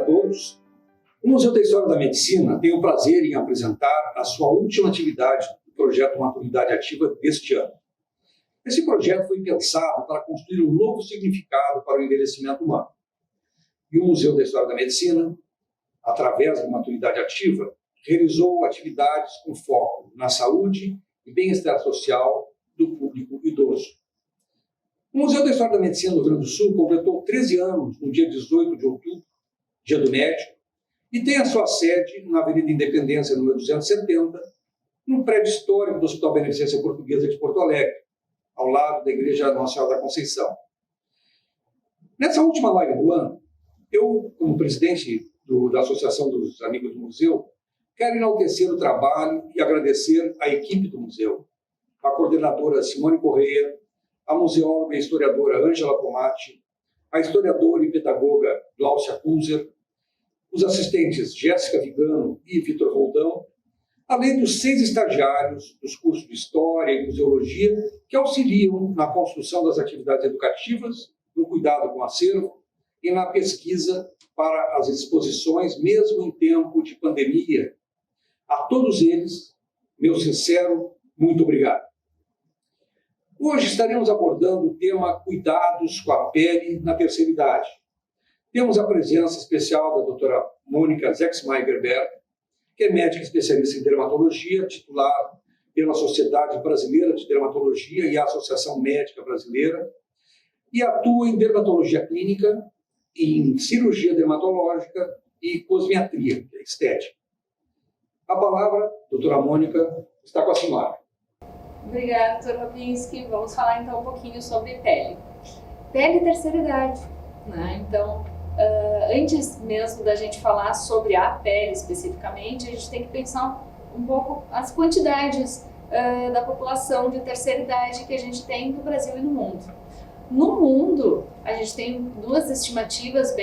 todos. O Museu da História da Medicina tem o prazer em apresentar a sua última atividade do projeto Maturidade Ativa deste ano. Esse projeto foi pensado para construir um novo significado para o envelhecimento humano. E o Museu da História da Medicina, através da Maturidade Ativa, realizou atividades com foco na saúde e bem-estar social do público idoso. O Museu da História da Medicina do Rio Grande do Sul completou 13 anos no dia 18 de outubro, Dia do Médico, e tem a sua sede na Avenida Independência, número 270, no prédio histórico do Hospital Beneficência Portuguesa de Porto Alegre, ao lado da Igreja Nossa Senhora da Conceição. Nessa última live do ano, eu, como presidente da Associação dos Amigos do Museu, quero enaltecer o trabalho e agradecer à equipe do museu, a coordenadora Simone Correia, a museóloga e historiadora Ângela Pomati, a historiadora e pedagoga Gláucia Kunzer, os assistentes Jéssica Vigano e Vitor Roldão, além dos 6 estagiários dos cursos de História e Museologia que auxiliam na construção das atividades educativas, no cuidado com o acervo e na pesquisa para as exposições, mesmo em tempo de pandemia. A todos eles, meu sincero muito obrigado. Hoje estaremos abordando o tema Cuidados com a Pele na Terceira Idade. Temos a presença especial da doutora Mônica Zexmeier-Berg, que é médica especialista em dermatologia, titular pela Sociedade Brasileira de Dermatologia e a Associação Médica Brasileira, e atua em dermatologia clínica, em cirurgia dermatológica e cosmetria, que é estética. A palavra, doutora Mônica, está com a senhora. Obrigada, doutor Robinski. Vamos falar então um pouquinho sobre pele. Pele e terceira idade, né? Então, antes mesmo da gente falar sobre a pele especificamente, a gente tem que pensar um pouco as quantidades da população de terceira idade que a gente tem no Brasil e no mundo. No mundo, a gente tem duas estimativas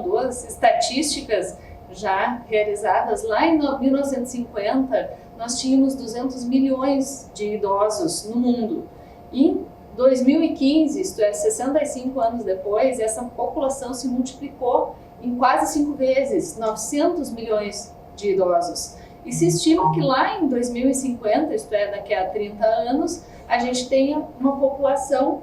duas estatísticas já realizadas. Lá em 1950, nós tínhamos 200 milhões de idosos no mundo. Em 2015, isto é, 65 anos depois, essa população se multiplicou em quase 5 vezes, 900 milhões de idosos. E se estima que lá em 2050, isto é, daqui a 30 anos, a gente tenha uma população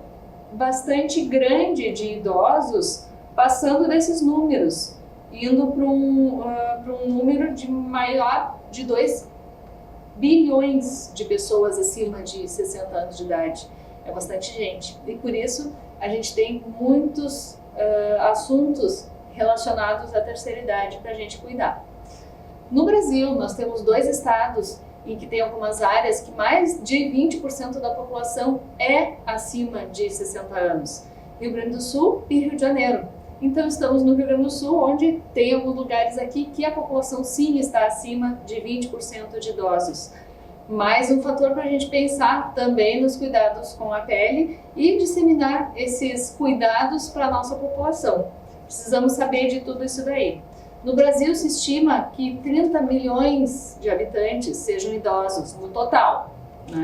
bastante grande de idosos passando desses números, indo para um número maior de 2 bilhões de pessoas acima de 60 anos de idade. É bastante gente. E por isso a gente tem muitos assuntos relacionados à terceira idade para a gente cuidar. No Brasil, nós temos 2 estados em que tem algumas áreas que mais de 20% da população é acima de 60 anos. Rio Grande do Sul e Rio de Janeiro. Então estamos no Rio Grande do Sul, onde tem alguns lugares aqui que a população sim está acima de 20% de idosos. Mais um fator para a gente pensar também nos cuidados com a pele e disseminar esses cuidados para a nossa população. Precisamos saber de tudo isso daí. No Brasil se estima que 30 milhões de habitantes sejam idosos no total.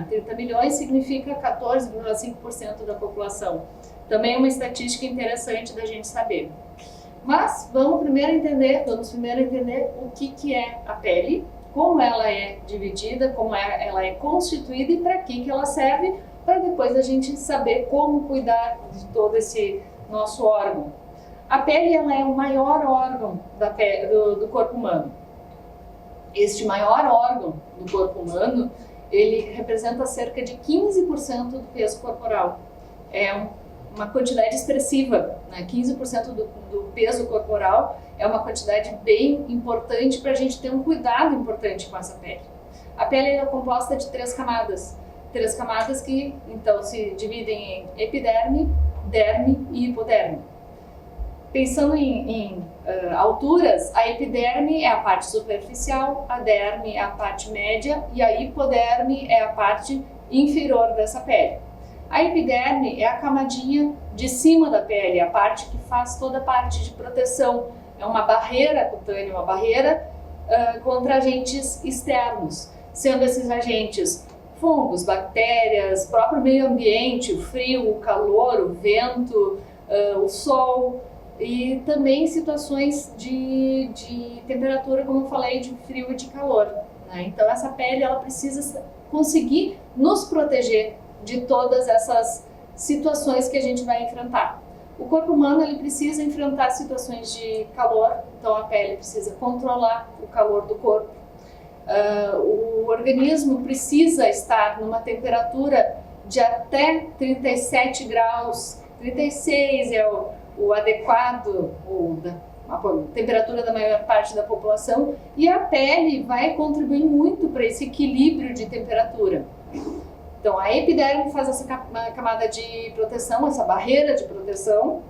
30 milhões significa 14,5% da população. Também é uma estatística interessante da gente saber. Mas vamos primeiro entender o que é a pele, como ela é dividida, como ela é constituída e para que ela serve, para depois a gente saber como cuidar de todo esse nosso órgão. A pele ela é o maior órgão do corpo humano. Este maior órgão do corpo humano, ele representa cerca de 15% do peso corporal. É uma quantidade expressiva, né? 15% do peso corporal é uma quantidade bem importante para a gente ter um cuidado importante com essa pele. A pele é composta de 3 camadas. 3 camadas que, então, se dividem em epiderme, derme e hipoderme. Pensando em alturas, a epiderme é a parte superficial, a derme é a parte média e a hipoderme é a parte inferior dessa pele. A epiderme é a camadinha de cima da pele, a parte que faz toda a parte de proteção. É uma barreira cutânea, uma barreira contra agentes externos, sendo esses agentes fungos, bactérias, próprio meio ambiente, o frio, o calor, o vento, o sol, e também situações de temperatura, como eu falei, de frio e de calor, né? Então essa pele ela precisa conseguir nos proteger de todas essas situações que a gente vai enfrentar. O corpo humano ele precisa enfrentar situações de calor, então a pele precisa controlar o calor do corpo. O organismo precisa estar numa temperatura de até 37 graus, 36 é o adequado, a temperatura da maior parte da população, e a pele vai contribuir muito para esse equilíbrio de temperatura. Então a epiderme faz essa camada de proteção, essa barreira de proteção,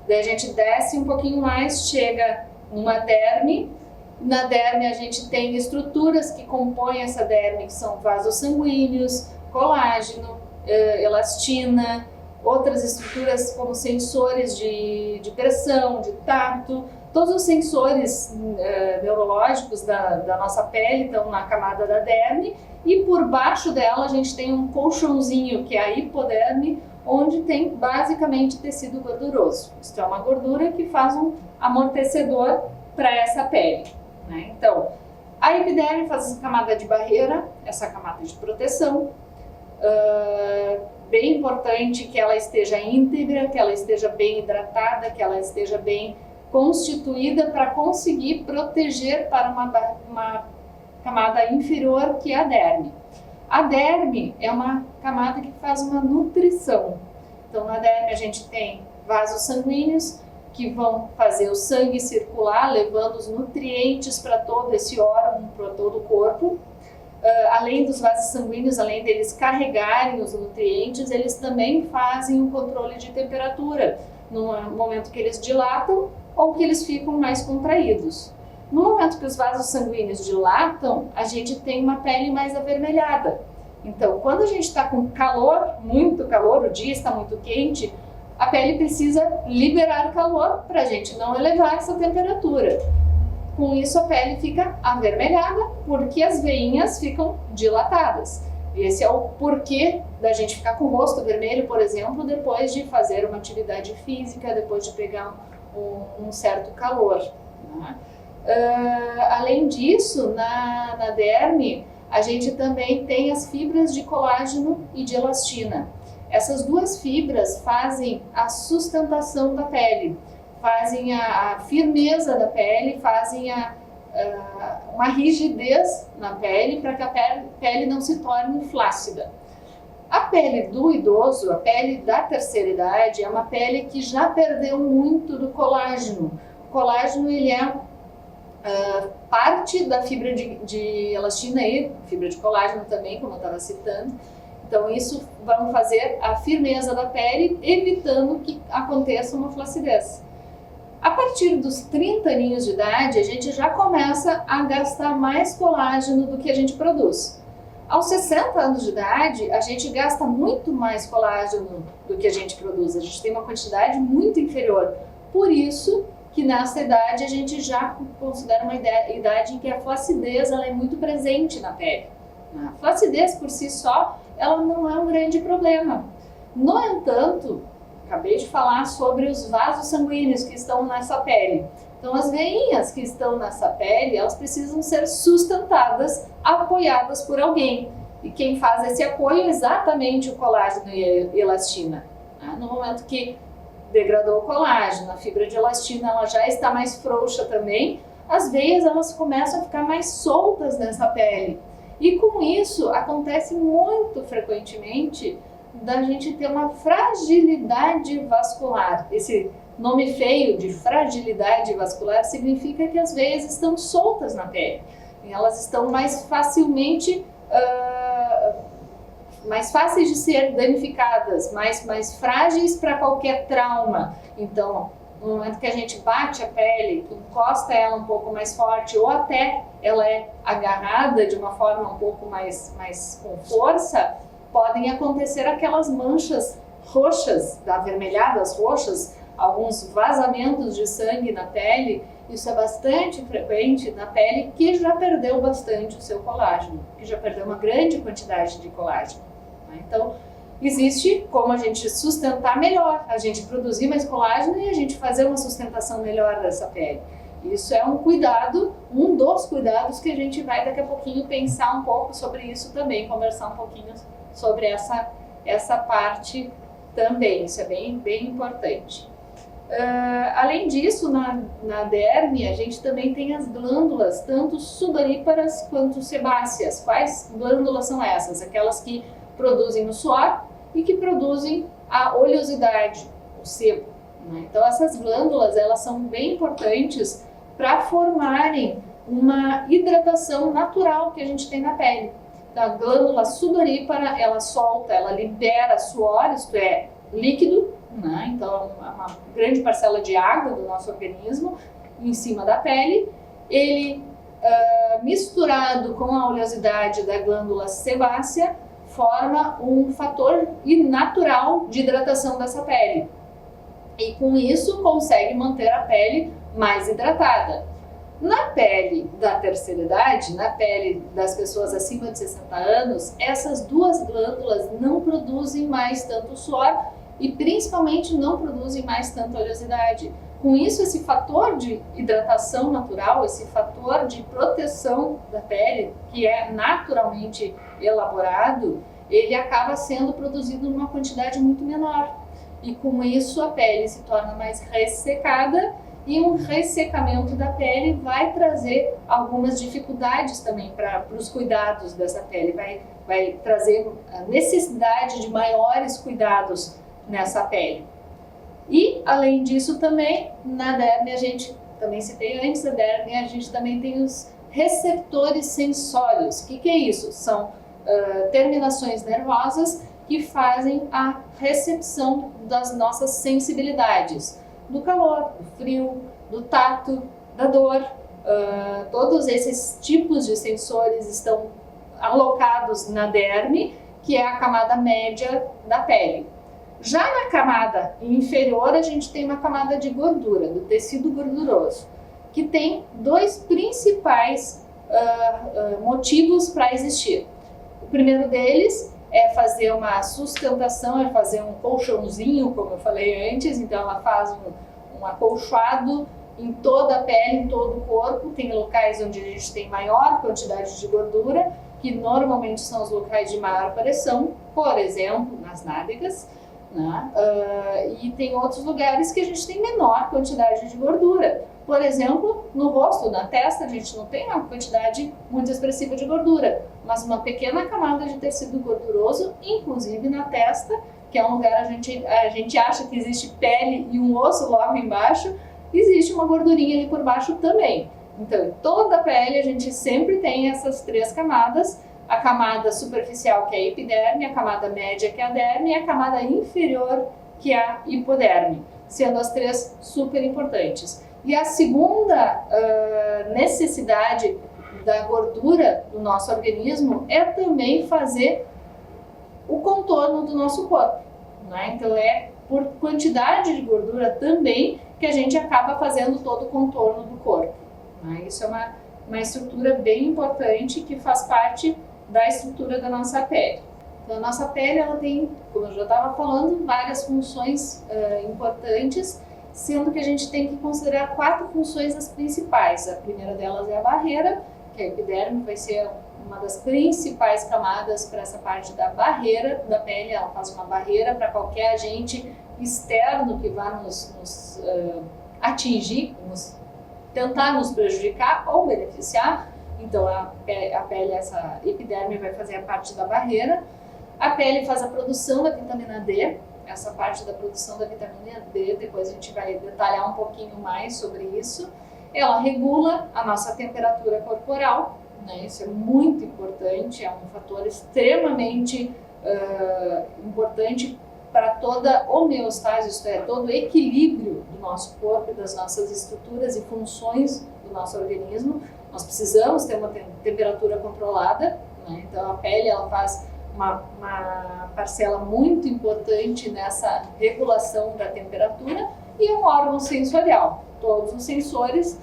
daí a gente desce um pouquinho mais, chega numa derme. Na derme a gente tem estruturas que compõem essa derme, que são vasos sanguíneos, colágeno, elastina, outras estruturas como sensores de pressão, de tato. Todos os sensores neurológicos da nossa pele estão na camada da derme, e por baixo dela a gente tem um colchãozinho, que é a hipoderme, onde tem basicamente tecido gorduroso. Isso é uma gordura que faz um amortecedor para essa pele, né? Então, a epiderme faz essa camada de barreira, essa camada de proteção. Bem importante que ela esteja íntegra, que ela esteja bem hidratada, que ela esteja bem constituída para conseguir proteger para uma camada inferior, que é a derme. A derme é uma camada que faz uma nutrição. Então, na derme a gente tem vasos sanguíneos que vão fazer o sangue circular, levando os nutrientes para todo esse órgão, para todo o corpo. Além dos vasos sanguíneos, além deles carregarem os nutrientes, eles também fazem um controle de temperatura no momento que eles dilatam ou que eles ficam mais contraídos. No momento que os vasos sanguíneos dilatam, a gente tem uma pele mais avermelhada. Então, quando a gente está com calor, muito calor, o dia está muito quente, a pele precisa liberar calor para a gente não elevar essa temperatura. Com isso, a pele fica avermelhada, porque as veinhas ficam dilatadas. Esse é o porquê da gente ficar com o rosto vermelho, por exemplo, depois de fazer uma atividade física, depois de pegar um certo calor, né? Além disso, na derme, a gente também tem as fibras de colágeno e de elastina. Essas duas fibras fazem a sustentação da pele, fazem a firmeza da pele, fazem uma rigidez na pele para que a pele não se torne flácida. A pele do idoso, a pele da terceira idade, é uma pele que já perdeu muito do colágeno. O colágeno ele é parte da fibra de elastina e fibra de colágeno também, como eu estava citando. Então isso vai fazer a firmeza da pele, evitando que aconteça uma flacidez. A partir dos 30 aninhos de idade, a gente já começa a gastar mais colágeno do que a gente produz. Aos 60 anos de idade, a gente gasta muito mais colágeno do que a gente produz. A gente tem uma quantidade muito inferior. Por isso que nessa idade a gente já considera uma idade em que a flacidez ela é muito presente na pele. A flacidez por si só, ela não é um grande problema. No entanto, acabei de falar sobre os vasos sanguíneos que estão nessa pele. Então, as veinhas que estão nessa pele, elas precisam ser sustentadas, apoiadas por alguém. E quem faz esse apoio é exatamente o colágeno e a elastina. No momento que degradou o colágeno, a fibra de elastina ela já está mais frouxa também, as veias elas começam a ficar mais soltas nessa pele. E com isso, acontece muito frequentemente da gente ter uma fragilidade vascular. Esse nome feio de fragilidade vascular significa que as veias estão soltas na pele. E elas estão mais facilmente, mais fáceis de ser danificadas, mais frágeis para qualquer trauma. Então, no momento que a gente bate a pele, encosta ela um pouco mais forte ou até ela é agarrada de uma forma um pouco mais com força, podem acontecer aquelas manchas roxas, avermelhadas roxas, alguns vazamentos de sangue na pele. Isso é bastante frequente na pele que já perdeu bastante o seu colágeno, que já perdeu uma grande quantidade de colágeno. Então, existe como a gente sustentar melhor, a gente produzir mais colágeno e a gente fazer uma sustentação melhor dessa pele. Isso é um cuidado, um dos cuidados que a gente vai daqui a pouquinho pensar um pouco sobre isso também, conversar um pouquinho sobre essa parte também, isso é bem importante. Além disso, na derme, a gente também tem as glândulas, tanto sudoríparas quanto sebáceas. Quais glândulas são essas? Aquelas que produzem o suor e que produzem a oleosidade, o sebo, né? Então, essas glândulas, elas são bem importantes para formarem uma hidratação natural que a gente tem na pele. Então, a glândula sudorípara, ela solta, ela libera suor, isto é, líquido, né? Então, é uma grande parcela de água do nosso organismo em cima da pele. Ele, misturado com a oleosidade da glândula sebácea, forma um fator natural de hidratação dessa pele. E com isso consegue manter a pele mais hidratada. Na pele da terceira idade, na pele das pessoas acima de 60 anos, essas duas glândulas não produzem mais tanto suor e principalmente não produzem mais tanta oleosidade. Com isso, esse fator de hidratação natural, esse fator de proteção da pele, que é naturalmente elaborado, ele acaba sendo produzido numa quantidade muito menor. E com isso, a pele se torna mais ressecada e um ressecamento da pele vai trazer algumas dificuldades também para os cuidados dessa pele, vai trazer a necessidade de maiores cuidados nessa pele. E, além disso, também, na derme, a gente também citei antes da derme, a gente também tem os receptores sensórios. O que é isso? São terminações nervosas que fazem a recepção das nossas sensibilidades, do calor, do frio, do tato, da dor. Todos esses tipos de sensores estão alocados na derme, que é a camada média da pele. Já na camada inferior, a gente tem uma camada de gordura, do tecido gorduroso, que tem dois principais motivos para existir. O primeiro deles é fazer uma sustentação, é fazer um colchãozinho, como eu falei antes, então ela faz um acolchoado em toda a pele, em todo o corpo. Tem locais onde a gente tem maior quantidade de gordura, que normalmente são os locais de maior pressão, por exemplo, nas nádegas, né? E tem outros lugares que a gente tem menor quantidade de gordura. Por exemplo, no rosto, na testa, a gente não tem uma quantidade muito expressiva de gordura, mas uma pequena camada de tecido gorduroso, inclusive na testa, que é um lugar a gente acha que existe pele e um osso logo embaixo, existe uma gordurinha ali por baixo também. Então, em toda a pele a gente sempre tem essas três camadas: a camada superficial, que é a epiderme, a camada média, que é a derme, e a camada inferior, que é a hipoderme, sendo as três super importantes. E a segunda necessidade da gordura do nosso organismo é também fazer o contorno do nosso corpo, né? Então é por quantidade de gordura também que a gente acaba fazendo todo o contorno do corpo, né? Isso é uma estrutura bem importante que faz parte da estrutura da nossa pele. Então a nossa pele, ela tem, como eu já estava falando, várias funções importantes, sendo que a gente tem que considerar 4 funções as principais. A primeira delas é a barreira, que a epiderme vai ser uma das principais camadas para essa parte da barreira da pele. Ela faz uma barreira para qualquer agente externo que vá nos atingir, tentar nos prejudicar ou beneficiar. Então a pele, essa epiderme, vai fazer a parte da barreira. A pele faz a produção da vitamina D. Essa parte da produção da vitamina D, depois a gente vai detalhar um pouquinho mais sobre isso. Ela regula a nossa temperatura corporal, né? Isso é muito importante, é um fator extremamente importante para toda homeostase, isto é, todo o equilíbrio do nosso corpo e das nossas estruturas e funções do nosso organismo. Nós precisamos ter uma temperatura controlada, né? Então a pele, ela faz uma parcela muito importante nessa regulação da temperatura, e é um órgão sensorial. Todos os sensores,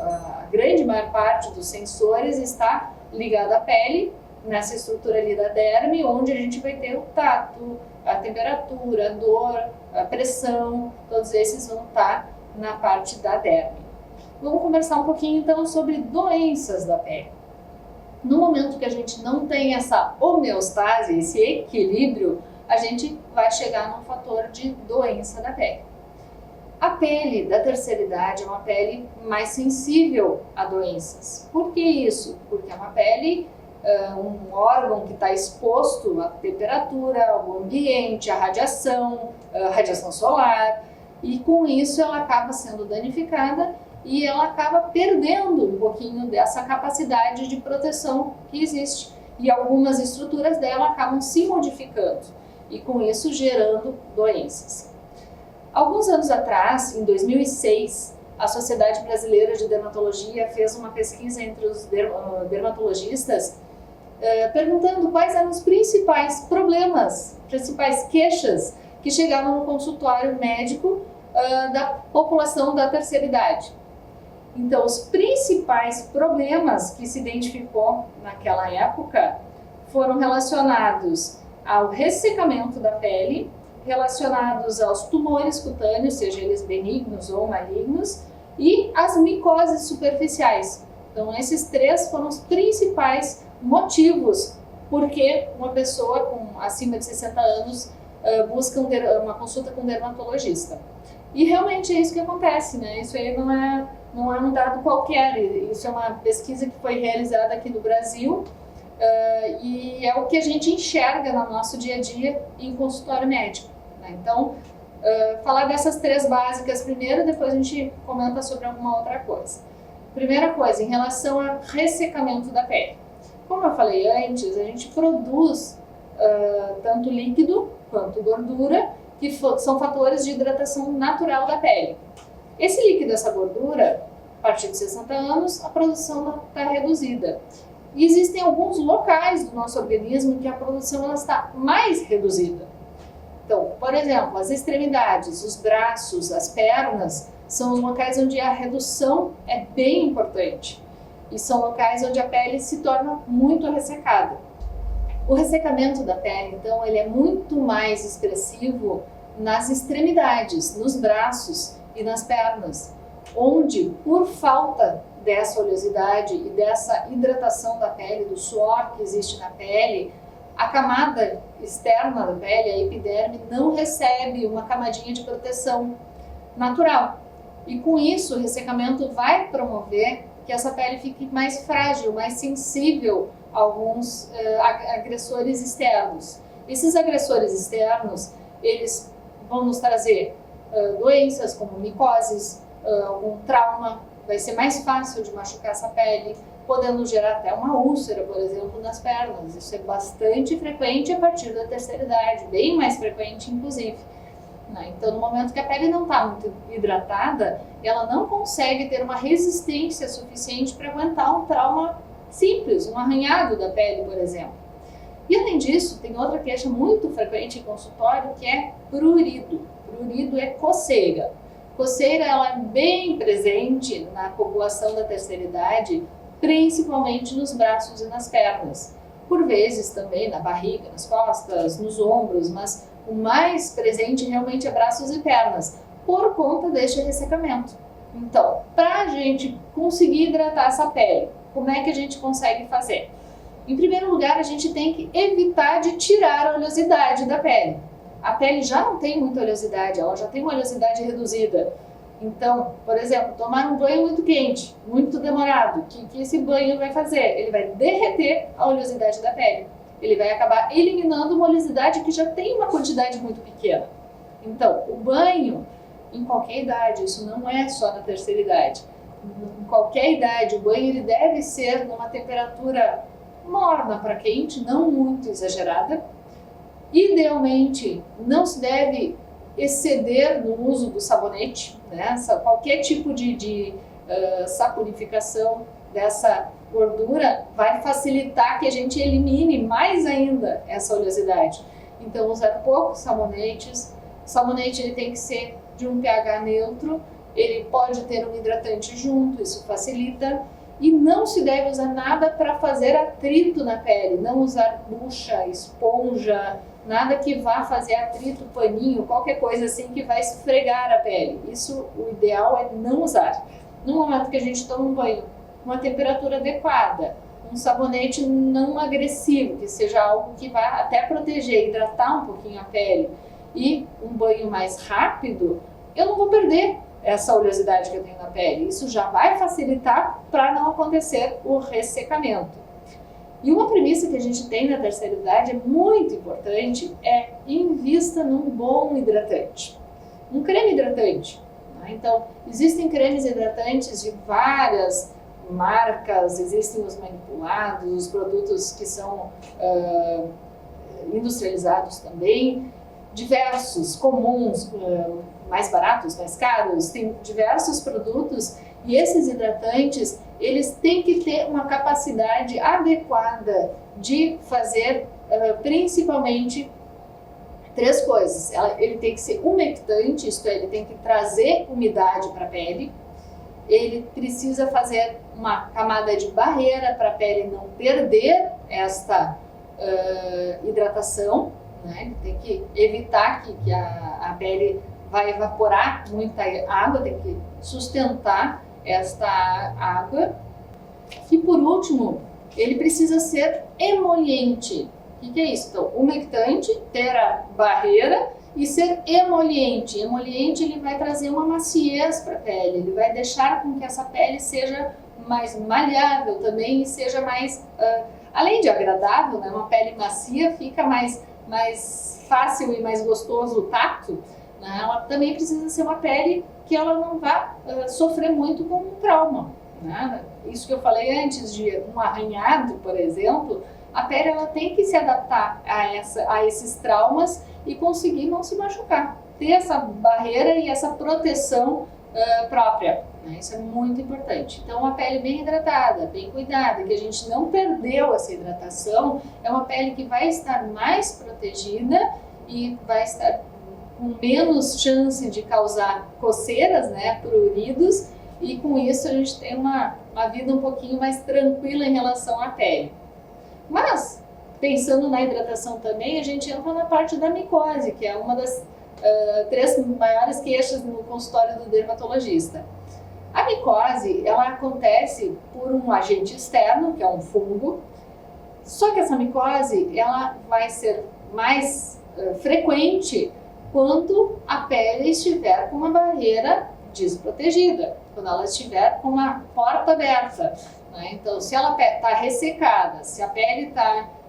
a grande maior parte dos sensores está ligada à pele, nessa estrutura ali da derme, onde a gente vai ter o tato, a temperatura, a dor, a pressão, todos esses vão estar na parte da derme. Vamos conversar um pouquinho então sobre doenças da pele. No momento que a gente não tem essa homeostase, esse equilíbrio, a gente vai chegar num fator de doença da pele. A pele da terceira idade é uma pele mais sensível a doenças. Por que isso? Porque é uma pele, um órgão que está exposto à temperatura, ao ambiente, à radiação solar, e com isso ela acaba sendo danificada e ela acaba perdendo um pouquinho dessa capacidade de proteção que existe. E algumas estruturas dela acabam se modificando e com isso gerando doenças. Alguns anos atrás, em 2006, a Sociedade Brasileira de Dermatologia fez uma pesquisa entre os dermatologistas perguntando quais eram os principais problemas, principais queixas que chegavam no consultório médico da população da terceira idade. Então, os principais problemas que se identificou naquela época foram relacionados ao ressecamento da pele, relacionados aos tumores cutâneos, seja eles benignos ou malignos, e as micoses superficiais. Então, esses três foram os principais motivos porque uma pessoa com acima de 60 anos busca uma consulta com um dermatologista. E realmente é isso que acontece, né? Isso aí não é um dado qualquer, isso é uma pesquisa que foi realizada aqui no Brasil e é o que a gente enxerga no nosso dia a dia em consultório médico, né? Então, falar dessas três básicas primeiro, depois a gente comenta sobre alguma outra coisa. Primeira coisa, em relação ao ressecamento da pele. Como eu falei antes, a gente produz tanto líquido quanto gordura, que são fatores de hidratação natural da pele. Esse líquido, essa gordura, a partir de 60 anos, a produção está reduzida. E existem alguns locais do nosso organismo que a produção está mais reduzida. Então, por exemplo, as extremidades, os braços, as pernas, são os locais onde a redução é bem importante. E são locais onde a pele se torna muito ressecada. O ressecamento da pele, então, ele é muito mais expressivo nas extremidades, nos braços e nas pernas, onde, por falta dessa oleosidade e dessa hidratação da pele, do suor que existe na pele, a camada externa da pele, a epiderme, não recebe uma camadinha de proteção natural. E com isso, o ressecamento vai promover que essa pele fique mais frágil, mais sensível a alguns agressores externos. Esses agressores externos, eles vão nos trazer doenças como micoses, algum trauma, vai ser mais fácil de machucar essa pele, podendo gerar até uma úlcera, por exemplo, nas pernas. Isso é bastante frequente a partir da terceira idade, bem mais frequente, inclusive. Então, no momento que a pele não está muito hidratada, ela não consegue ter uma resistência suficiente para aguentar um trauma simples, um arranhado da pele, por exemplo. E além disso, tem outra queixa muito frequente em consultório, que é prurido. Prurido é coceira. Coceira, ela é bem presente na população da terceira idade, principalmente nos braços e nas pernas. Por vezes também na barriga, nas costas, nos ombros, mas o mais presente realmente é braços e pernas, por conta deste ressecamento. Então, para a gente conseguir hidratar essa pele, como é que a gente consegue fazer? Em primeiro lugar, a gente tem que evitar de tirar a oleosidade da pele. A pele já não tem muita oleosidade, ela já tem uma oleosidade reduzida. Então, por exemplo, tomar um banho muito quente, muito demorado, o que esse banho vai fazer? Ele vai derreter a oleosidade da pele. Ele vai acabar eliminando uma oleosidade que já tem uma quantidade muito pequena. Então, o banho, em qualquer idade, isso não é só na terceira idade. Em qualquer idade, o banho ele deve ser numa temperatura morna para quente, não muito exagerada. Idealmente, não se deve exceder no uso do sabonete, né? Qualquer tipo de saponificação dessa gordura vai facilitar que a gente elimine mais ainda essa oleosidade. Então, usar poucos sabonetes. O sabonete ele tem que ser de um pH neutro, ele pode ter um hidratante junto, isso facilita. E não se deve usar nada para fazer atrito na pele, não usar bucha, esponja, nada que vá fazer atrito, paninho, qualquer coisa assim que vai esfregar a pele. Isso, o ideal é não usar. No momento que a gente toma um banho, uma temperatura adequada, um sabonete não agressivo, que seja algo que vá até proteger, hidratar um pouquinho a pele, e um banho mais rápido, eu não vou perder essa oleosidade que eu tenho na pele. Isso já vai facilitar para não acontecer o ressecamento. E uma premissa que a gente tem na terceira idade é muito importante, é invista num bom hidratante. Um creme hidratante. Né? Então, existem cremes hidratantes de várias marcas, existem os manipulados, os produtos que são industrializados também, diversos, comuns, mais baratos, mais caros, tem diversos produtos, e esses hidratantes, eles têm que ter uma capacidade adequada de fazer principalmente três coisas. Ele tem que ser umectante, isto é, ele tem que trazer umidade para a pele, ele precisa fazer uma camada de barreira para a pele não perder esta hidratação, né? Tem que evitar que a pele vai evaporar muita água, tem que sustentar esta água. E por último, ele precisa ser emoliente. O que é isso? Então, umectante, ter a barreira e ser emoliente. Emoliente, ele vai trazer uma maciez para a pele, ele vai deixar com que essa pele seja mais maleável também e seja mais, além de agradável, né? Uma pele macia fica mais fácil e mais gostoso o tato, né? Ela também precisa ser uma pele que ela não vá sofrer muito com um trauma, né? Isso que eu falei antes de um arranhado, por exemplo, a pele ela tem que se adaptar a esses traumas e conseguir não se machucar, ter essa barreira e essa proteção própria, né? Isso é muito importante. Então, uma pele bem hidratada, bem cuidada, que a gente não perdeu essa hidratação, é uma pele que vai estar mais protegida e vai estar com menos chance de causar coceiras, né, pruridos, e com isso a gente tem uma vida um pouquinho mais tranquila em relação à pele. Mas, pensando na hidratação também, a gente entra na parte da micose, que é uma das três maiores queixas no consultório do dermatologista. A micose, ela acontece por um agente externo, que é um fungo, só que essa micose, ela vai ser mais frequente quando a pele estiver com uma barreira desprotegida, quando ela estiver com uma porta aberta, né? Então, se ela está ressecada, se a pele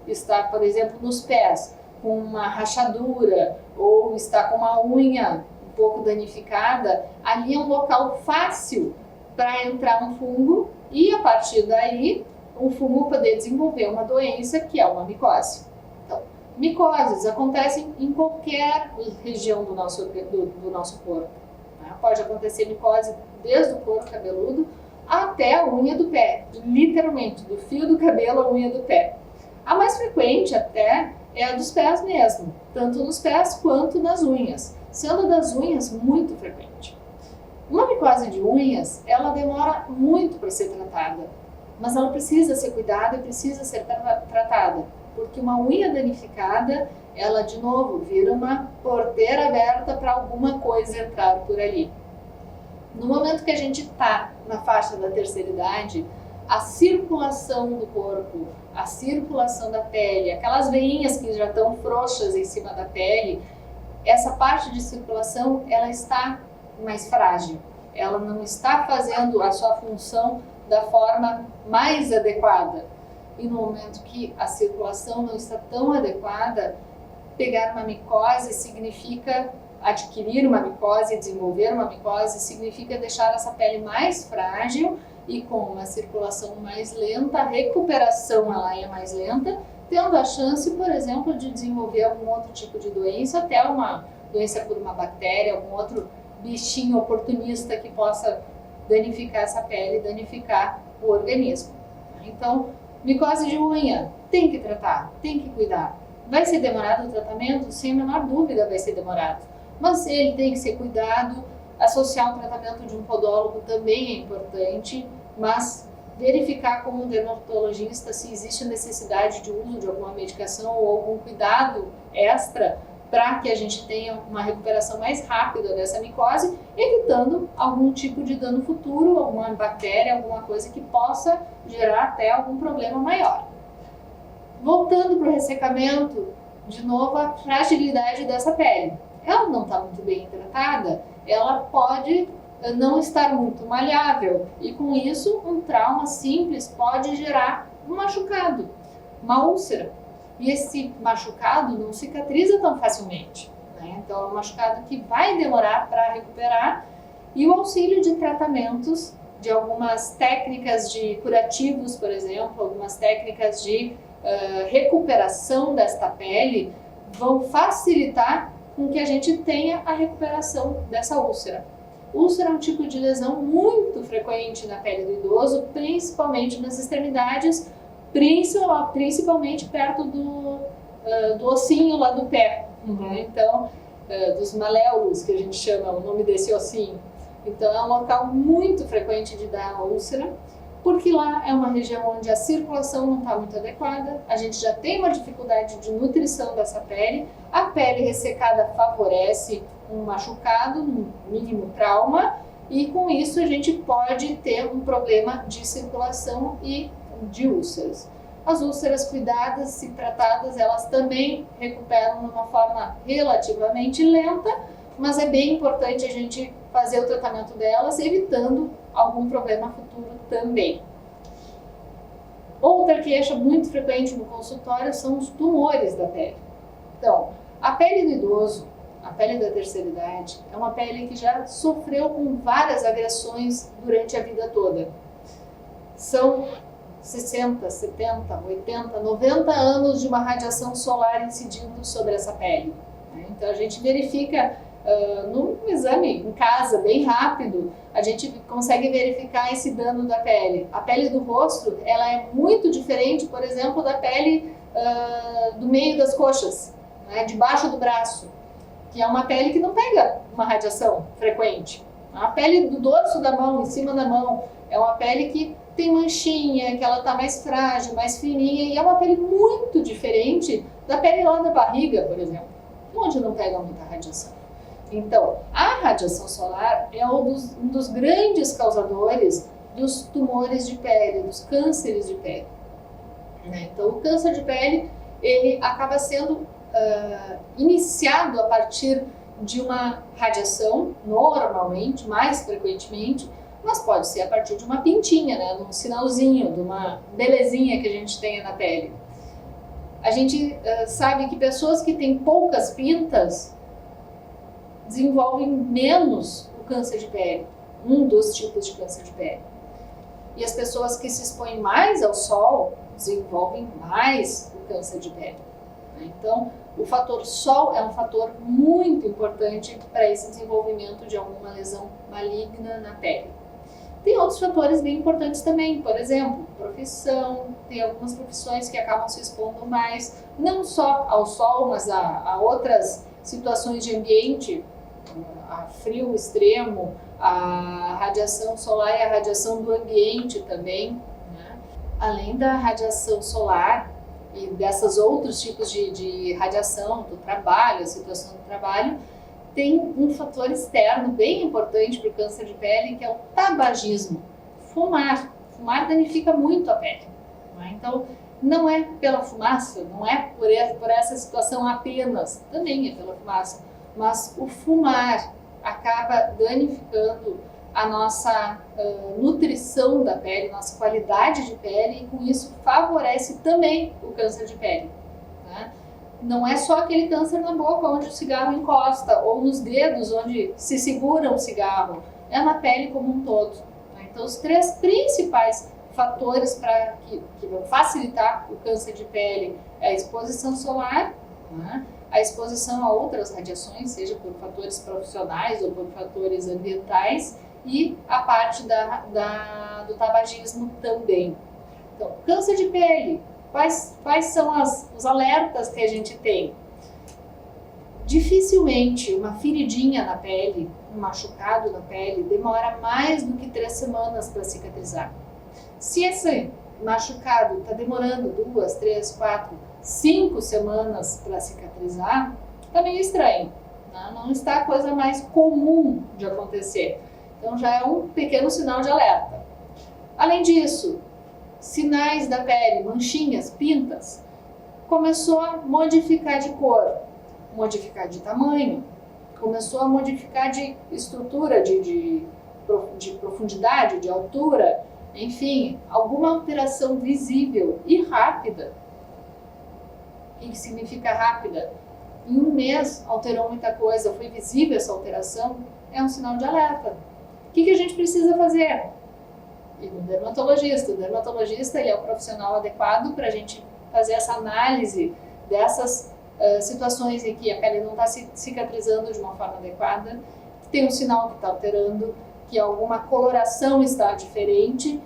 está, por exemplo, nos pés, com uma rachadura ou está com uma unha um pouco danificada, ali é um local fácil para entrar um fungo e, a partir daí, o fungo poder desenvolver uma doença que é uma micose. Então, micoses acontecem em qualquer região do nosso corpo. Tá? Pode acontecer micose desde o couro cabeludo até a unha do pé, literalmente, do fio do cabelo à unha do pé. A mais frequente até é a dos pés mesmo, tanto nos pés quanto nas unhas, sendo das unhas muito frequente. Uma micose de unhas, ela demora muito para ser tratada, mas ela precisa ser cuidada e precisa ser tratada, porque uma unha danificada, ela de novo vira uma porteira aberta para alguma coisa entrar por ali. No momento que a gente está na faixa da terceira idade, a circulação do corpo, a circulação da pele, aquelas veinhas que já estão frouxas em cima da pele, essa parte de circulação, ela está mais frágil. Ela não está fazendo a sua função da forma mais adequada. E no momento que a circulação não está tão adequada, pegar uma micose significa adquirir uma micose, desenvolver uma micose, significa deixar essa pele mais frágil e com uma circulação mais lenta, a recuperação ela é mais lenta, tendo a chance, por exemplo, de desenvolver algum outro tipo de doença, até uma doença por uma bactéria, algum outro bichinho oportunista que possa danificar essa pele, danificar o organismo. Então, micose de unha, tem que tratar, tem que cuidar. Vai ser demorado o tratamento? Sem a menor dúvida vai ser demorado. Mas ele tem que ser cuidado, associar o tratamento de um podólogo também é importante, mas verificar com um dermatologista se existe necessidade de uso de alguma medicação ou algum cuidado extra para que a gente tenha uma recuperação mais rápida dessa micose, evitando algum tipo de dano futuro, alguma bactéria, alguma coisa que possa gerar até algum problema maior. Voltando para o ressecamento, de novo a fragilidade dessa pele. Ela não está muito bem tratada, ela pode não estar muito maleável e com isso um trauma simples pode gerar um machucado, uma úlcera. E esse machucado não cicatriza tão facilmente, né? Então é um machucado que vai demorar para recuperar e o auxílio de tratamentos, de algumas técnicas de curativos, por exemplo, algumas técnicas de recuperação desta pele vão facilitar com que a gente tenha a recuperação dessa úlcera. Úlcera é um tipo de lesão muito frequente na pele do idoso, principalmente nas extremidades, principalmente perto do ossinho lá do pé, né? Então, dos maléolos, que a gente chama o nome desse ossinho. Então, é um local muito frequente de dar úlcera, porque lá é uma região onde a circulação não está muito adequada, a gente já tem uma dificuldade de nutrição dessa pele, a pele ressecada favorece um machucado, um mínimo trauma, e com isso a gente pode ter um problema de circulação e de úlceras. As úlceras cuidadas e tratadas, elas também recuperam de uma forma relativamente lenta, mas é bem importante a gente fazer o tratamento delas, evitando algum problema futuro também. Outra queixa muito frequente no consultório são os tumores da pele. Então, a pele do idoso, a pele da terceira idade, é uma pele que já sofreu com várias agressões durante a vida toda. São 60, 70, 80, 90 anos de uma radiação solar incidindo sobre essa pele. Então a gente verifica num exame em casa bem rápido, a gente consegue verificar esse dano da pele. A pele do rosto, ela é muito diferente, por exemplo, da pele do meio das coxas, né, debaixo do braço, que é uma pele que não pega uma radiação frequente. A pele do dorso da mão, em cima da mão, é uma pele que tem manchinha, que ela está mais frágil, mais fininha, e é uma pele muito diferente da pele lá da barriga, por exemplo, onde não pega muita radiação. Então, a radiação solar é um dos grandes causadores dos tumores de pele, dos cânceres de pele. Então, o câncer de pele, ele acaba sendo iniciado a partir de uma radiação, normalmente, mais frequentemente, mas pode ser a partir de uma pintinha, né, de um sinalzinho, de uma belezinha que a gente tenha na pele. A gente sabe que pessoas que têm poucas pintas desenvolvem menos o câncer de pele, um dos tipos de câncer de pele. E as pessoas que se expõem mais ao sol desenvolvem mais o câncer de pele. Então, o fator sol é um fator muito importante para esse desenvolvimento de alguma lesão maligna na pele. Tem outros fatores bem importantes também, por exemplo, profissão, tem algumas profissões que acabam se expondo mais, não só ao sol, mas a outras situações de ambiente, a frio extremo, a radiação solar e a radiação do ambiente também, né? Além da radiação solar e desses outros tipos de radiação do trabalho, a situação do trabalho, tem um fator externo bem importante para o câncer de pele, que é o tabagismo. Fumar. Fumar danifica muito a pele. Né? Então, não é pela fumaça, não é por essa situação apenas, também é pela fumaça, mas o fumar acaba danificando a nossa nutrição da pele, nossa qualidade de pele, e com isso favorece também o câncer de pele. Né? Não é só aquele câncer na boca onde o cigarro encosta, ou nos dedos onde se segura o cigarro, é na pele como um todo. Né? Então, os três principais fatores que vão facilitar o câncer de pele é a exposição solar, né? A exposição a outras radiações, seja por fatores profissionais ou por fatores ambientais, e a parte do tabagismo também. Então, câncer de pele, quais são os alertas que a gente tem? Dificilmente uma feridinha na pele, um machucado na pele, demora mais do que 3 semanas para cicatrizar. Se esse machucado está demorando 2, 3, 4, 5 semanas para cicatrizar, está meio estranho, né? Não está a coisa mais comum de acontecer. Então já é um pequeno sinal de alerta. Além disso, sinais da pele, manchinhas, pintas, começou a modificar de cor, modificar de tamanho, começou a modificar de estrutura, de profundidade, de altura, enfim, alguma alteração visível e rápida. O que significa rápida? Em um mês alterou muita coisa, foi visível essa alteração, é um sinal de alerta. O que a gente precisa fazer? Ir no dermatologista. O dermatologista ele é o profissional adequado para a gente fazer essa análise dessas situações em que a pele não está cicatrizando de uma forma adequada, que tem um sinal que está alterando, que alguma coloração está diferente.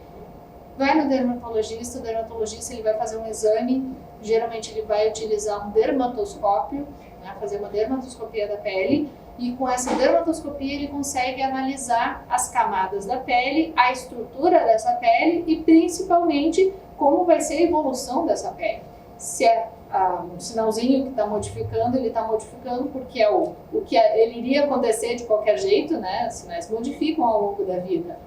Vai no dermatologista, o dermatologista ele vai fazer um exame, geralmente ele vai utilizar um dermatoscópio, né, fazer uma dermatoscopia da pele, e com essa dermatoscopia ele consegue analisar as camadas da pele, a estrutura dessa pele e principalmente como vai ser a evolução dessa pele. Se é um sinalzinho que está modificando, ele está modificando porque é o que ele iria acontecer de qualquer jeito, né? Os sinais modificam ao longo da vida.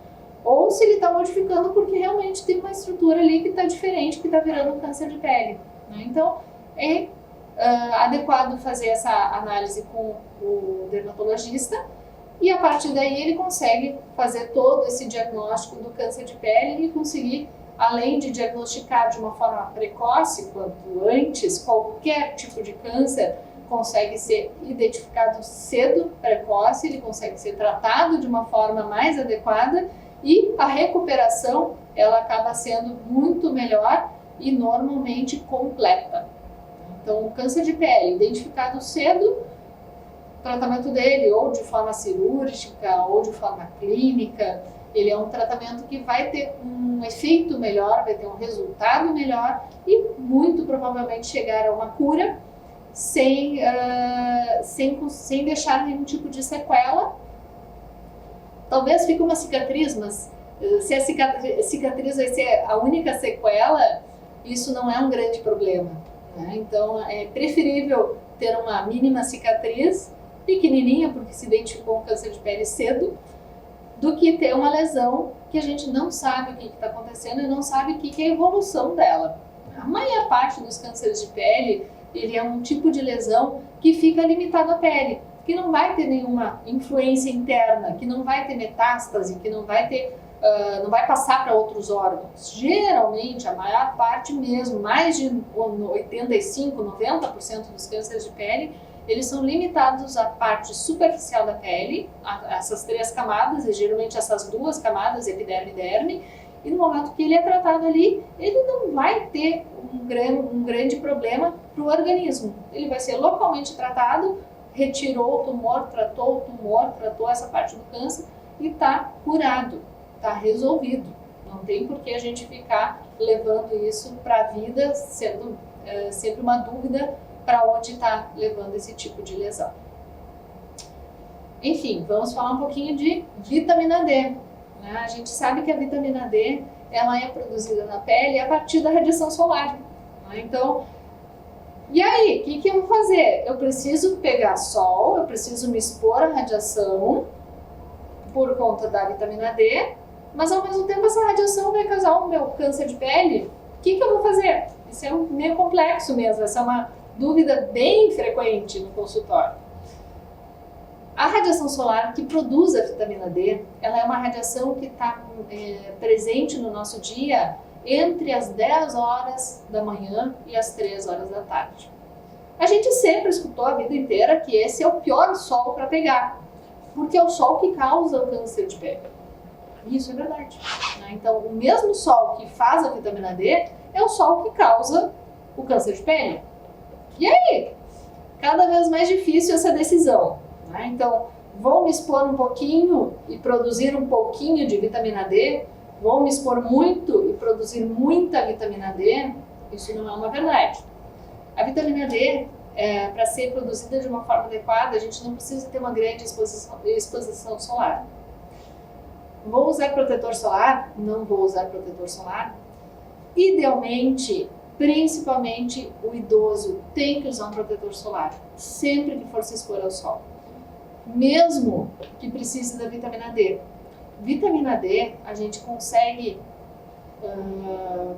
Ou se ele está modificando porque realmente tem uma estrutura ali que está diferente, que está virando um câncer de pele, né? Então, é adequado fazer essa análise com o dermatologista e a partir daí ele consegue fazer todo esse diagnóstico do câncer de pele e conseguir, além de diagnosticar de uma forma precoce, quanto antes, qualquer tipo de câncer consegue ser identificado cedo, precoce, ele consegue ser tratado de uma forma mais adequada e a recuperação ela acaba sendo muito melhor e normalmente completa. Então, o câncer de pele identificado cedo, o tratamento dele ou de forma cirúrgica ou de forma clínica, ele é um tratamento que vai ter um efeito melhor, vai ter um resultado melhor e muito provavelmente chegar a uma cura sem deixar nenhum tipo de sequela. Talvez fique uma cicatriz, mas se a cicatriz vai ser a única sequela, isso não é um grande problema, né? Então é preferível ter uma mínima cicatriz, pequenininha, porque se identificou um câncer de pele cedo, do que ter uma lesão que a gente não sabe o que está acontecendo e não sabe o que é a evolução dela. A maior parte dos cânceres de pele, ele é um tipo de lesão que fica limitado à pele, que não vai ter nenhuma influência interna, que não vai ter metástase, que não vai ter, não vai passar para outros órgãos. Geralmente, a maior parte mesmo, mais de 85%, 90% dos cânceres de pele, eles são limitados à parte superficial da pele, a essas 3 camadas, e geralmente essas 2 camadas, epiderme e derme, e no momento que ele é tratado ali, ele não vai ter um grande problema para o organismo. Ele vai ser localmente tratado, retirou o tumor, tratou essa parte do câncer e está curado, está resolvido. Não tem por que a gente ficar levando isso para a vida, sendo sempre uma dúvida para onde está levando esse tipo de lesão. Enfim, vamos falar um pouquinho de vitamina D, né? A gente sabe que a vitamina D ela é produzida na pele a partir da radiação solar, né? Então, e aí, o que eu vou fazer? Eu preciso pegar sol, eu preciso me expor à radiação por conta da vitamina D, mas ao mesmo tempo essa radiação vai causar o meu câncer de pele. O que eu vou fazer? Isso é meio complexo mesmo, essa é uma dúvida bem frequente no consultório. A radiação solar que produz a vitamina D, ela é uma radiação que está presente no nosso dia entre as 10 horas da manhã e as 3 horas da tarde. A gente sempre escutou a vida inteira que esse é o pior sol para pegar, porque é o sol que causa o câncer de pele. Isso é verdade, né? Então, o mesmo sol que faz a vitamina D é o sol que causa o câncer de pele. E aí? Cada vez mais difícil essa decisão, né? Então, vou me expor um pouquinho e produzir um pouquinho de vitamina D? Vou me expor muito e produzir muita vitamina D? Isso não é uma verdade. A vitamina D, para ser produzida de uma forma adequada, a gente não precisa ter uma grande exposição solar. Vou usar protetor solar? Não vou usar protetor solar? Idealmente, principalmente o idoso tem que usar um protetor solar, sempre que for se expor ao sol. Mesmo que precise da vitamina D. Vitamina D, a gente consegue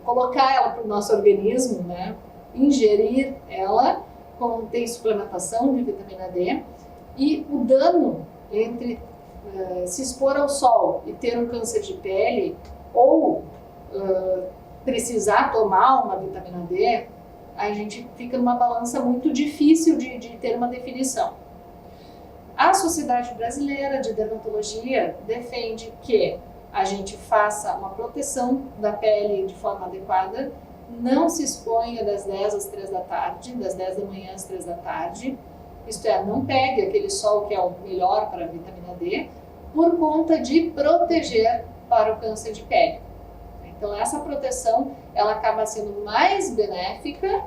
colocar ela para o nosso organismo, né? Ingerir ela, tem suplementação de vitamina D, e o dano entre se expor ao sol e ter um câncer de pele ou precisar tomar uma vitamina D, a gente fica numa balança muito difícil de ter uma definição. A Sociedade Brasileira de Dermatologia defende que a gente faça uma proteção da pele de forma adequada, não se exponha das 10 às 3 da tarde, das 10 da manhã às 3 da tarde, isto é, não pegue aquele sol que é o melhor para a vitamina D, por conta de proteger para o câncer de pele. Então essa proteção, ela acaba sendo mais benéfica,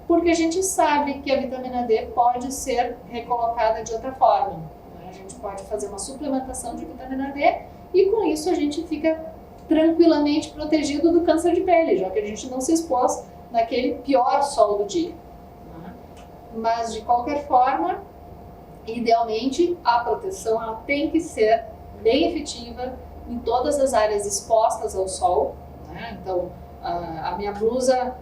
porque a gente sabe que a vitamina D pode ser recolocada de outra forma. A gente pode fazer uma suplementação de vitamina D e com isso a gente fica tranquilamente protegido do câncer de pele, já que a gente não se expôs naquele pior sol do dia. Mas de qualquer forma, idealmente a proteção ela tem que ser bem efetiva em todas as áreas expostas ao sol. Então a minha blusa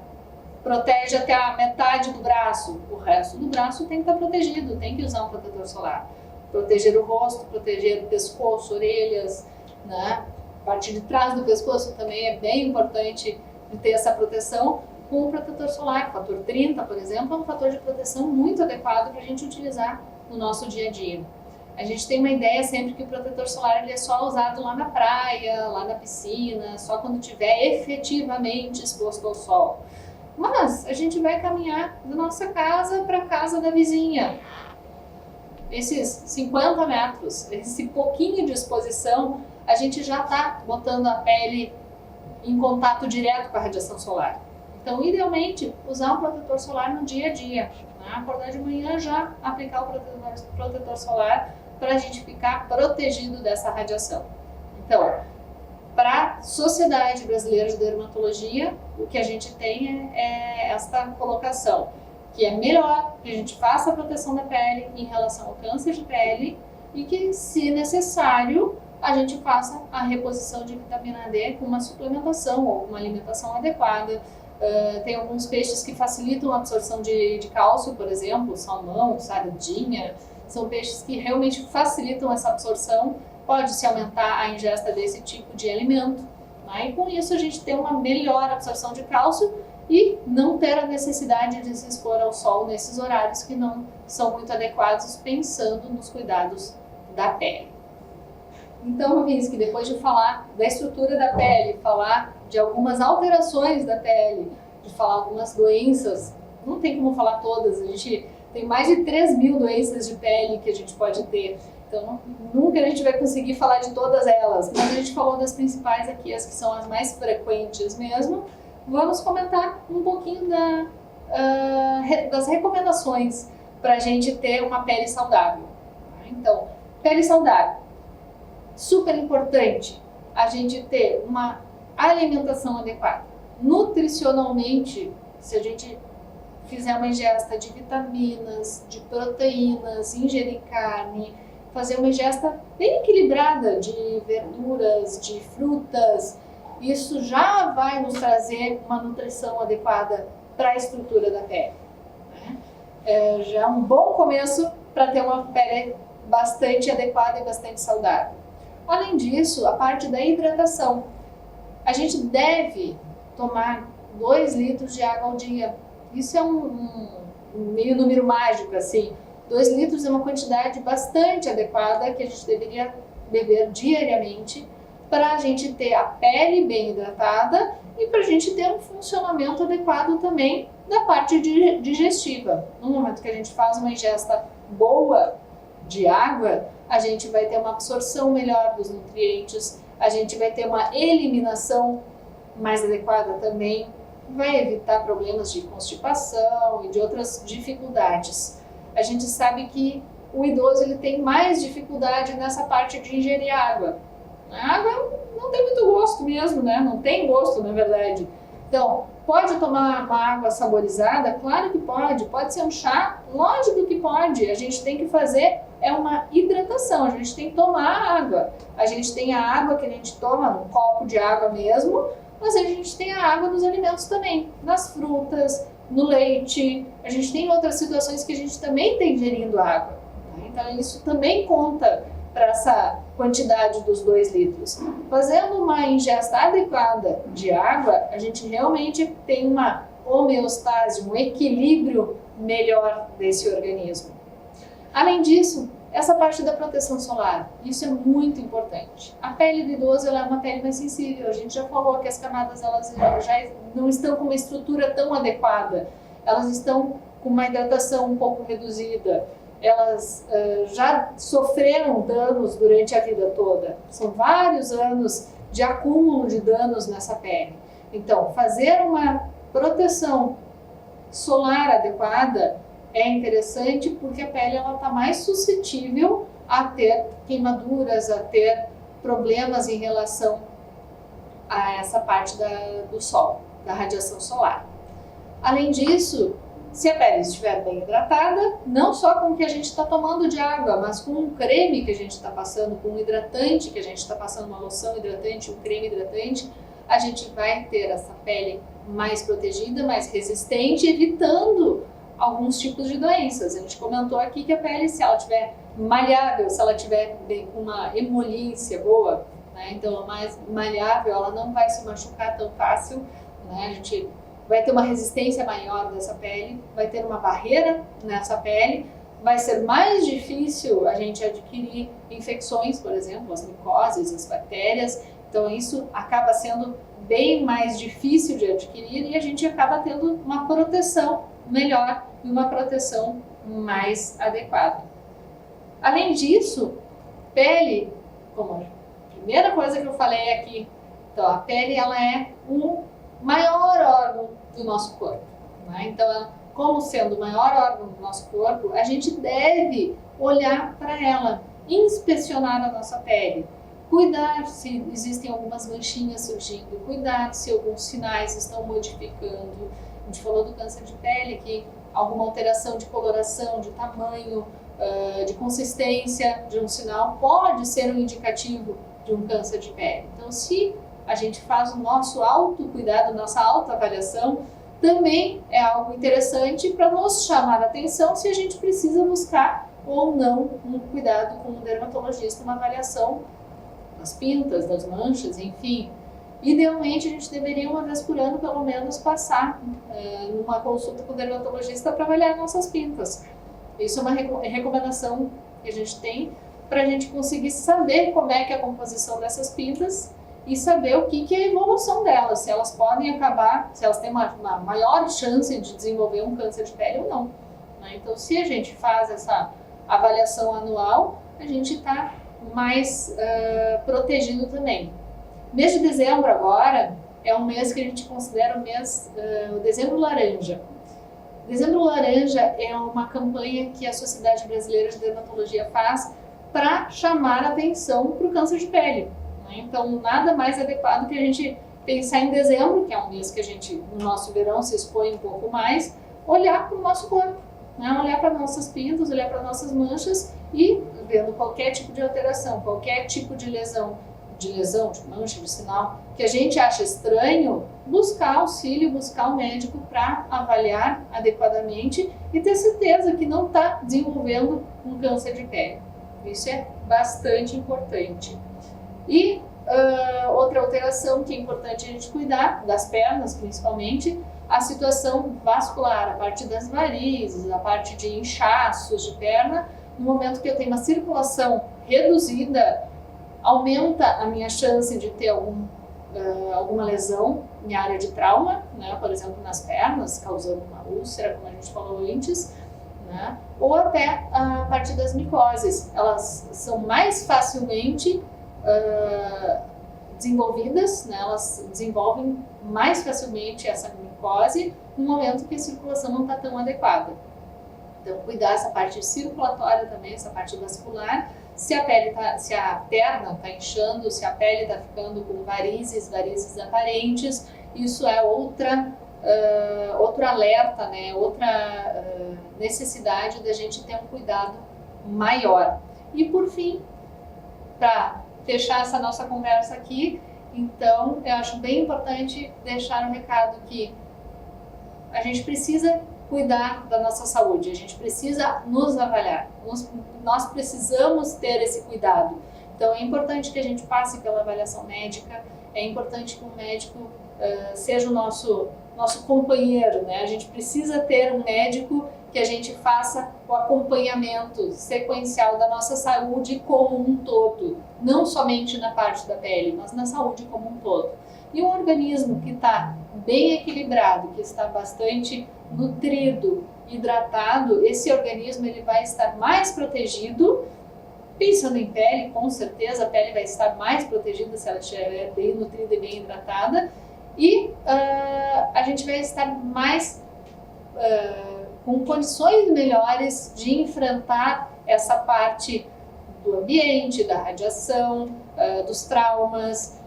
protege até a metade do braço, o resto do braço tem que estar protegido, tem que usar um protetor solar. Proteger o rosto, proteger o pescoço, orelhas, né? A parte de trás do pescoço também é bem importante de ter essa proteção com o protetor solar. O fator 30, por exemplo, é um fator de proteção muito adequado para a gente utilizar no nosso dia a dia. A gente tem uma ideia sempre que o protetor solar ele é só usado lá na praia, lá na piscina, só quando estiver efetivamente exposto ao sol. Mas a gente vai caminhar da nossa casa para a casa da vizinha. Esses 50 metros, esse pouquinho de exposição, a gente já está botando a pele em contato direto com a radiação solar. Então, idealmente, usar um protetor solar no dia a dia. Né? Acordar de manhã, já aplicar o protetor solar para a gente ficar protegido dessa radiação. Então, para a Sociedade Brasileira de Dermatologia, o que a gente tem é esta colocação, que é melhor que a gente faça a proteção da pele em relação ao câncer de pele e que, se necessário, a gente faça a reposição de vitamina D com uma suplementação ou uma alimentação adequada. Tem alguns peixes que facilitam a absorção de cálcio, por exemplo, salmão, sardinha, são peixes que realmente facilitam essa absorção. Pode-se aumentar a ingesta desse tipo de alimento, né? E com isso a gente tem uma melhor absorção de cálcio e não ter a necessidade de se expor ao sol nesses horários que não são muito adequados, pensando nos cuidados da pele. Então, Rovinski, depois de falar da estrutura da pele, falar de algumas alterações da pele, de falar algumas doenças, não tem como falar todas, a gente tem mais de 3.000 doenças de pele que a gente pode ter, então nunca a gente vai conseguir falar de todas elas, mas a gente falou das principais aqui, as que são as mais frequentes mesmo. Vamos comentar um pouquinho das recomendações para a gente ter uma pele saudável. Então, pele saudável. Super importante a gente ter uma alimentação adequada. Nutricionalmente, se a gente fizer uma ingesta de vitaminas, de proteínas, ingerir carne, fazer uma ingesta bem equilibrada de verduras, de frutas, isso já vai nos trazer uma nutrição adequada para a estrutura da pele. Né? Já é um bom começo para ter uma pele bastante adequada e bastante saudável. Além disso, a parte da hidratação. A gente deve tomar 2 litros de água ao dia. Isso é um meio número mágico, assim. 2 litros é uma quantidade bastante adequada que a gente deveria beber diariamente para a gente ter a pele bem hidratada e para a gente ter um funcionamento adequado também da parte digestiva. No momento que a gente faz uma ingesta boa de água, a gente vai ter uma absorção melhor dos nutrientes, a gente vai ter uma eliminação mais adequada também, vai evitar problemas de constipação e de outras dificuldades. A gente sabe que o idoso ele tem mais dificuldade nessa parte de ingerir água. A água não tem muito gosto mesmo, né? Não tem gosto, na verdade. Então, pode tomar uma água saborizada? Claro que pode. Pode ser um chá? Lógico que pode. A gente tem que fazer uma hidratação. A gente tem que tomar água. A gente tem a água que a gente toma, um copo de água mesmo, mas a gente tem a água nos alimentos também, nas frutas, no leite. A gente tem outras situações que a gente também está ingerindo água. Tá? Então, isso também conta para essa quantidade dos 2 litros. Fazendo uma ingesta adequada de água, a gente realmente tem uma homeostase, um equilíbrio melhor desse organismo. Além disso, essa parte da proteção solar, isso é muito importante. A pele do idoso ela é uma pele mais sensível. A gente já falou que as camadas elas já não estão com uma estrutura tão adequada. Elas estão com uma hidratação um pouco reduzida. Elas já sofreram danos durante a vida toda. São vários anos de acúmulo de danos nessa pele. Então, fazer uma proteção solar adequada é interessante porque a pele está mais suscetível a ter queimaduras, a ter problemas em relação a essa parte do sol, da radiação solar. Além disso, se a pele estiver bem hidratada, não só com o que a gente está tomando de água, mas com um creme que a gente está passando, com um hidratante que a gente está passando, uma loção hidratante, um creme hidratante, a gente vai ter essa pele mais protegida, mais resistente, evitando alguns tipos de doenças. A gente comentou aqui que a pele, se ela estiver malhável, se ela estiver com uma emolência boa, né, então mais malhável, ela não vai se machucar tão fácil, né, a gente vai ter uma resistência maior dessa pele, vai ter uma barreira nessa pele, vai ser mais difícil a gente adquirir infecções, por exemplo, as micoses, as bactérias, então isso acaba sendo bem mais difícil de adquirir e a gente acaba tendo uma proteção melhor e uma proteção mais adequada. Além disso, pele, como a primeira coisa que eu falei aqui, então a pele ela é o maior órgão do nosso corpo, né? Então, como sendo o maior órgão do nosso corpo, a gente deve olhar para ela, inspecionar a nossa pele, cuidar se existem algumas manchinhas surgindo, cuidar se alguns sinais estão modificando. A gente falou do câncer de pele, que alguma alteração de coloração, de tamanho, de consistência de um sinal pode ser um indicativo de um câncer de pele. Então, se a gente faz o nosso autocuidado, nossa autoavaliação, também é algo interessante para nos chamar a atenção se a gente precisa buscar ou não um cuidado com um dermatologista, uma avaliação das pintas, das manchas, enfim. Idealmente, a gente deveria, uma vez por ano, pelo menos, passar numa consulta com o dermatologista para avaliar nossas pintas. Isso é uma recomendação que a gente tem para a gente conseguir saber como é que é a composição dessas pintas e saber o que é a evolução delas, se elas podem acabar, se elas têm uma maior chance de desenvolver um câncer de pele ou não. Né? Então, se a gente faz essa avaliação anual, a gente está mais protegido também. Mês de dezembro agora é um mês que a gente considera o mês, o dezembro laranja. Dezembro laranja é uma campanha que a Sociedade Brasileira de Dermatologia faz para chamar a atenção para o câncer de pele. Então, nada mais adequado que a gente pensar em dezembro, que é um mês que a gente, no nosso verão, se expõe um pouco mais, olhar para o nosso corpo, né? Olhar para nossas pintas, olhar para nossas manchas e, vendo qualquer tipo de alteração, qualquer tipo de lesão, de mancha, de sinal, que a gente acha estranho, buscar auxílio, buscar o médico para avaliar adequadamente e ter certeza que não está desenvolvendo um câncer de pele. Isso é bastante importante. E outra alteração que é importante a gente cuidar, das pernas principalmente, a situação vascular, a parte das varizes, a parte de inchaços de perna. No momento que eu tenho uma circulação reduzida, aumenta a minha chance de ter alguma lesão em área de trauma, né? Por exemplo, nas pernas, causando uma úlcera, como a gente falou antes, né? Ou até a parte das micoses. Elas são mais facilmente desenvolvidas, né? Elas desenvolvem mais facilmente essa micose no momento que a circulação não está tão adequada. Então, cuidar essa parte circulatória também, essa parte vascular, se a perna está inchando, se a pele está ficando com varizes aparentes, isso é outro alerta, né? Outra necessidade da gente ter um cuidado maior. E por fim, para fechar essa nossa conversa aqui, então eu acho bem importante deixar um recado que a gente precisa cuidar da nossa saúde, a gente precisa nos avaliar, nós precisamos ter esse cuidado. Então é importante que a gente passe pela avaliação médica, é importante que o médico seja o nosso companheiro, né? A gente precisa ter um médico que a gente faça o acompanhamento sequencial da nossa saúde como um todo, não somente na parte da pele, mas na saúde como um todo. E um organismo que está bem equilibrado, que está bastante nutrido, hidratado, esse organismo ele vai estar mais protegido. Pensando em pele, com certeza a pele vai estar mais protegida se ela estiver bem nutrida e bem hidratada, e a gente vai estar mais com condições melhores de enfrentar essa parte do ambiente, da radiação, dos traumas,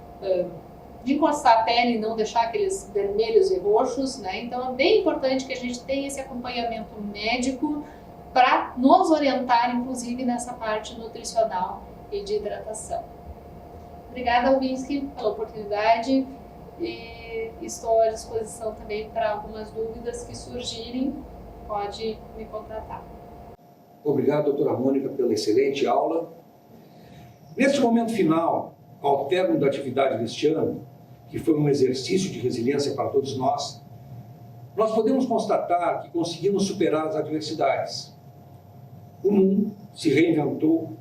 de encostar a pele e não deixar aqueles vermelhos e roxos, né? Então é bem importante que a gente tenha esse acompanhamento médico para nos orientar, inclusive, nessa parte nutricional e de hidratação. Obrigada, Albinsky, pela oportunidade e estou à disposição também para algumas dúvidas que surgirem, pode me contatar. Obrigado, doutora Mônica, pela excelente aula. Neste momento final, ao término da atividade deste ano, que foi um exercício de resiliência para todos nós podemos constatar que conseguimos superar as adversidades. O mundo se reinventou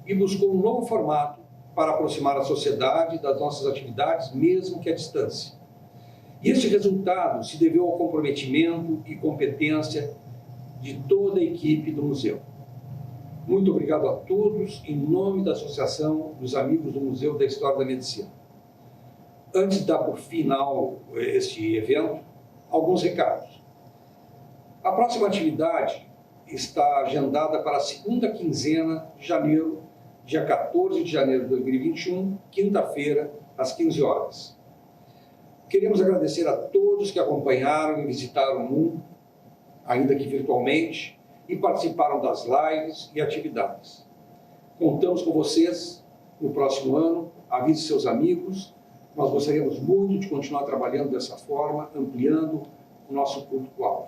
e buscou um novo formato para aproximar a sociedade das nossas atividades, mesmo que à distância. E este resultado se deveu ao comprometimento e competência de toda a equipe do museu. Muito obrigado a todos, em nome da Associação dos Amigos do Museu da História da Medicina. Antes de dar por final este evento, alguns recados. A próxima atividade está agendada para a segunda quinzena de janeiro, dia 14 de janeiro de 2021, quinta-feira, às 15 horas. Queremos agradecer a todos que acompanharam e visitaram o MUM, ainda que virtualmente, e participaram das lives e atividades. Contamos com vocês no próximo ano, avise seus amigos, nós gostaríamos muito de continuar trabalhando dessa forma, ampliando o nosso público-alvo.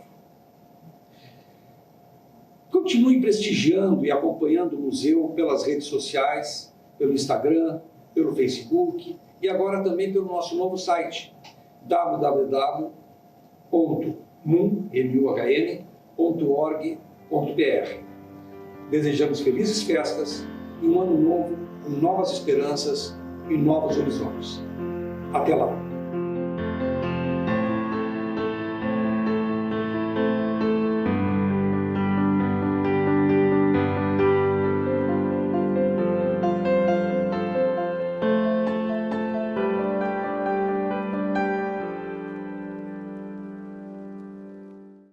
Continue prestigiando e acompanhando o museu pelas redes sociais, pelo Instagram, pelo Facebook e agora também pelo nosso novo site www.mun.org.br. Desejamos felizes festas e um ano novo com novas esperanças e novos horizontes. Até lá!